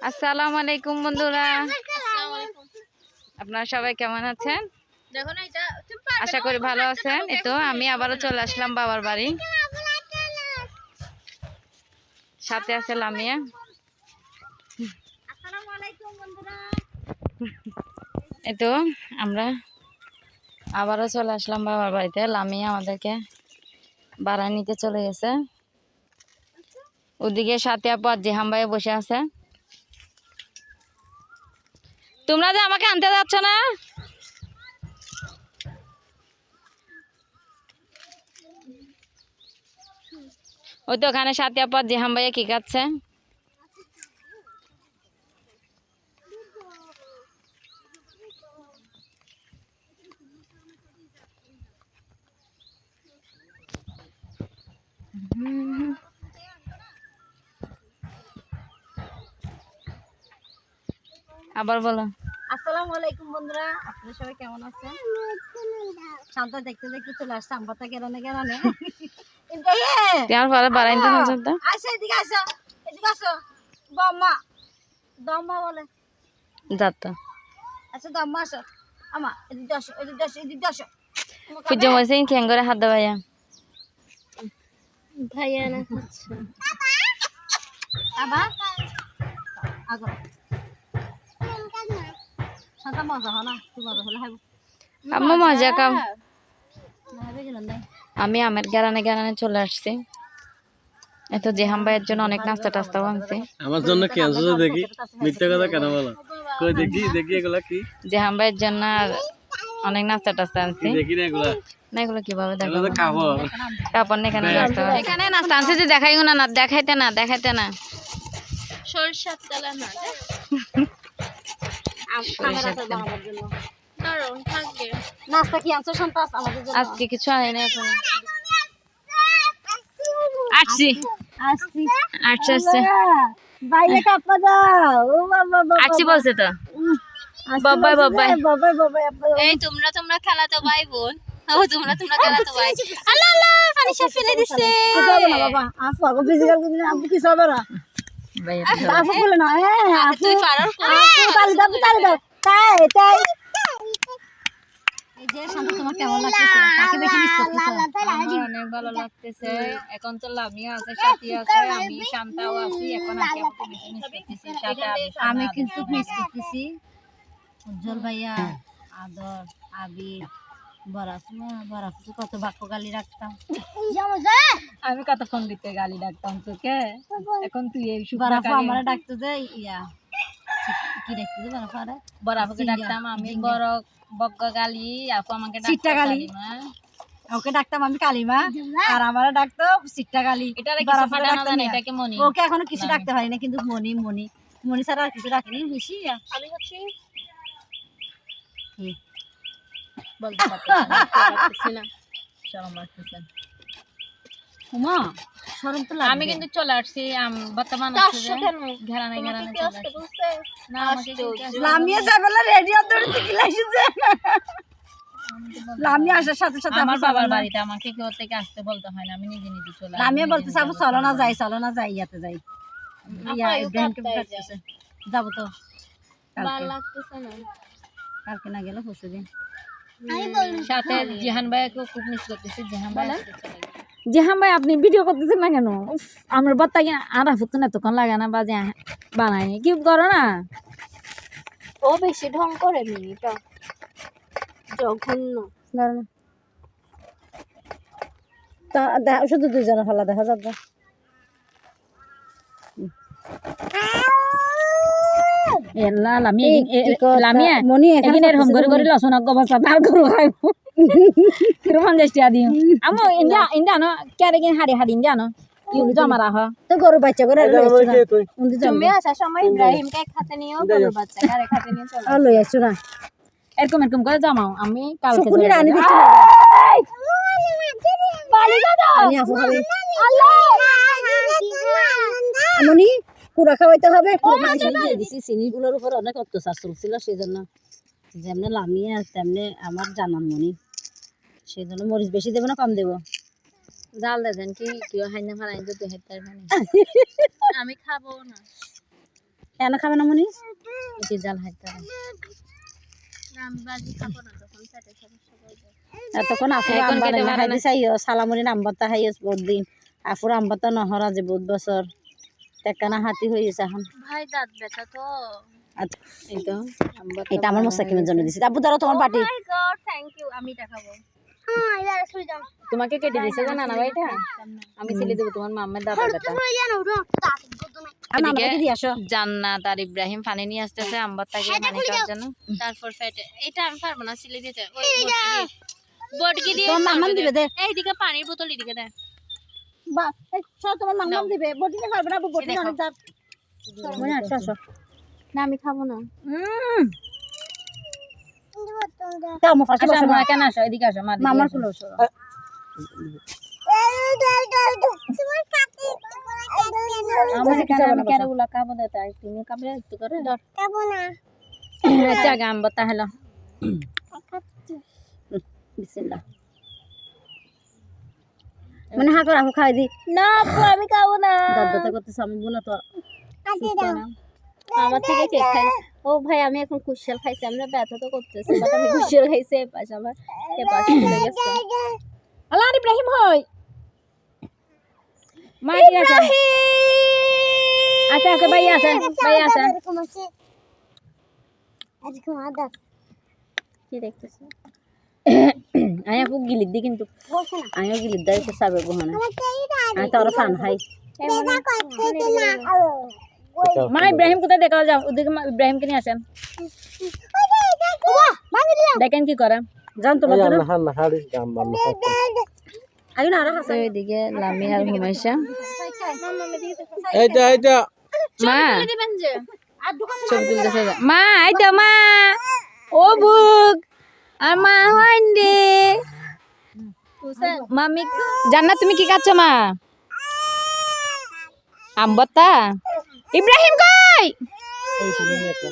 আসসালামু আলাইকুম বন্ধুরা, আপনারা সবাই কেমন আছেন? আশা করি ভালো আছেন। এই তো আমি আবারও চলে আসলাম বাবার বাড়ি, সাথে আছে লামিয়া। এই তো আমরা আবারও চলে আসলাম বাবার বাড়িতে। লামিয়া আমাদেরকে ভাড়া নিতে চলে গেছে। ওদিকে সাথে আপু আর জেহাম ভাই বসে আছে। তোমরা যে আমাকে আনতে যাচ্ছ না? ওই তো ওখানে সাথে আপু আর জেহাম ভাইয়া কি খাচ্ছে। আবার বলো। আসসালামু আলাইকুম বন্ধুরা, আপনারা সবাই কেমন আছেন? শান্ত দেখতে দেখতে চলে আসছে আমবাতা গেরানে গেরানে। তোমার পরে বাড়াই তো না। আচ্ছা এদিকে আসো, এদিকে আসো। দম্মা দম্মা বলে যাতো আচ্ছা দম্মা আসো। আমা এদিকে আসো, এদিকে আসো, এদিকে আসো। পুজো মসে খেং করে হাত দেওয়া ভাইয়া না খাচ্ছে বাবা আগো শান্ত মজা হয় না, তুই মজা হলে খাবো। আম্মু মজা খাও। না হবে গেলাম নাই। আমি আমের গেরানে গেরানে চলে আসছি। এত জেহাম ভাইয়ের জন্য অনেক নাস্তা টাস্তাও আনছি। আমার জন্য কি আনছো দেখি, মিথ্যা কথা কেন বলো? কই দেখি দেখি এগুলা কি? জেহাম ভাইয়ের জন্য আর অনেক নাস্তা টাস্তা আনছি। দেখি না এগুলা। না এগুলো কিভাবে এগুলা দেখাবো? তো খাবো। কাপড় না এখানে নাস্তা এখানে নাস্তা আনছি যে দেখাইও না, দেখাইতে না সরষের তেল না ক্যামেরাতে বানানোর জন্য দারুণ থাকবে। নাস্তা কি আনছো সন্তাস আমাদের জন্য? আজকে কিছু আনি না এখন। আসছি আসছি আসছে বাইরে কাপড় দাও। ও বাবা বাবা আসছি বলছে তো। বাবাই বাবাই বাবাই বাবাই আপা। এই তোমরা খেলাতো ভাই বোন। ও তোমরা খেলাতো ভাই। আল্লাহ আল্লাহ পানি সব ফেলে দিছে। কিছু হবে না বাবা, আপু আগো ফিজিক্যাল কোন আপু কিছু হবে না। ভাই আপু বলে না আপু তুই পারার আপু তালি দাও তালি দাও। তাই তাই এই যে শান্ত তোমার কেমন লাগতেছে? কাকে বেশি মিস করতেছো? আমার অনেক ভালো লাগতেছে। এখন তো লামিয়া আছে, সাথী আছে, আমি শান্তাও আছি। এখন আগে আমাকে বেশি মিস করতেছি। সাথে আমি কিন্তু মিস করতেছি উজ্জ্বল ভাইয়া, আদর, আবির, বরাফু কত বাক্য গালি রাখতাম। আমি কতক্ষণ দিতে গালি ডাকতাম তোকে। এখন তুই এই বরাফু আমার ডাকতো যে ইয়া কি ডাকতো যে বরাফু আরে বরাফুকে ডাকতাম আমি বড় বগ্গ গালি, আপু আমাকে চিট্টা ডাকতো গালি। কালিমা। ওকে ডাকতাম আমি কালিমা আর আমার ডাকতো সিট্টা গালি। এটারে কিছু ফাটানো জানে, এটাকে মনি। ওকে এখনো কিছু ডাকতে পারি না, কিন্তু মনি মনি মনি ছাড়া আর কিছু ডাকিনি। খুশি আমি হচ্ছি বলতে পারতেছি না। শরম লাগতেছে। উমা শরম তো লাগবে। আমি কিন্তু চলে আসছি বর্তমান ঘেরানে ঘেরানে চলে আসছি। না আমাকে কেউ লামিয়া যাবেলা রেডিও ধরতে কি লাগছে। লামিয়া আসার সাথে সাথে আমার আপু বাবার চলো না। বাড়িতে আমাকে কেউ থেকে আসতে বলতে হয় না, আমি নিজে নিজে চলে আসি। লামিয়া বলতেছে আপু চলো না যাই ইয়াতে যাই। ইয়া ইব্রাহিমকে ডাকতেছে। যাবো তো ভালো কালকে, লাগতেছে না। কালকে না গেলে পরশুদিন। সাথে জিহান ভাইকে খুব মিস করতেছি। জিহান ভাই আজকে চলে গেছে। জেহাম ভাই আপনি ভিডিও করতেছেন না কেন? আমার বাত্তা কিনা আর ফুত না তখন লাগে না বাজে বানায়নি কি করো না। ও বেশি ঢং করে মিনিটা জঘন্য। শুধু দুইজনে ফেলা দেখা যাবে। গরু বাচ্চা করে তুমি আসার সময় ইব্রাহিমকে এক হাতে নিয়েও গরুর বাচ্চাকে আরেক হাতে নিয়ে চলো। লই আসছো না এরকম এরকম করে জমাও, আমি কালকে শুকুনি রানি দিচ্ছি আমনি কুড়া খাওয়াইতে হবে। চিনিগুলোর উপর অনেক অত্যাচার চলছিল, সেই জন্য যেমনি লামিয়ে তেমনি আমার জানান মনি, সেই জন্য মরিচ বেশি দেবো না কম দেবো? জাল দেন কি কেউ হাই না ফালাই তো হেতার মানে আমি খাবো না। এনে খাবে না মনি কি জাল হাইতে আমি বাজি খাবো না তখন পেটে সমস্যা করবে এতক্ষণ আপুর এখন আম্বা খেতে না পারে খাইতে চাইও সালামুরি নাম্বারটা খাইও বহুত দিন আপুর আম্বারটা নহরা যে বহুত বছর টেকানা হাতি হয়েছে এখন ভাই দাঁত ব্যথা তো আচ্ছা, এই তো আমরা এটা আমার মোসাকিমের জন্য দিছি আপু ধরো তোমার party my god thank you আমি দেখাবো হ্যাঁ এবার শুই যাও তোমাকে কেটে দিছে গো নানা ভাইটা আমি ছেলে দেবো তোমার মাম্মের দাদা বেটা আমাকে দিয়ে আসো জান্নাত আর ইব্রাহিম পানি নিয়ে আসতেছে আম্বারটাকে পানি খাওয়ার জন্য তারপর ফেটে এটা আমি পারবো না সিলে দিতে ওই বটকি দিয়ে তোমার মাম্মাম দিবে দে এইদিকে পানির বোতল এদিকে দে বা সব তোমার মাম্মাম দিবে বটিতে পারবে না আপু বটি অনেক দাঁত মনে আসো আসো না আমি খাবো না তা আমার পাশে বসো না কেন আসো এদিকে আসো মা মামার ফুল বসো আমার এখানে আমি কেরাগুলা খাবো দে তাই তুমি খাবে একটু করে খাবো না আচ্ছা আগে আম্বারটা হলো বিসমিল্লাহ মানে হা করে আপু খাই দি না আপু আমি খাবো না দাদা করতে সামবো না তো আমার থেকে কেক খাই ও ভাই আমি এখন কুশাল খাইছি আমরা ব্যথা তো করতেছি বাট আমি কুশাল খাইছি এ পাশে আমার এ পাশে চলে গেছে আল্লাহ ইব্রাহিম হই মা কি আছে আচ্ছা আচ্ছা ভাই আছে কি দেখতেছো আমি আপু গিলিদ দি কিন্তু আমিও গিলিদ দাই তো সাবে বহনা আমি তো আর ফান হাই মা ইব্রাহিম কোথায় দেখা যাও ওদিকে ইব্রাহিমকে নিয়ে আসেন দেখেন কি করে জান তোমার জন্য আগে না আর তো এদিকে লামি আর হুমাইশা এইটা মা দিবেন যে ছবি তুলতেছে মা এই তো মা ও বুক আর মা হইন্ডে মামি জান্নাত তুমি কি খাচ্ছ মা আম্বত্তা ইব্রাহিম কই এই শুনুন একটা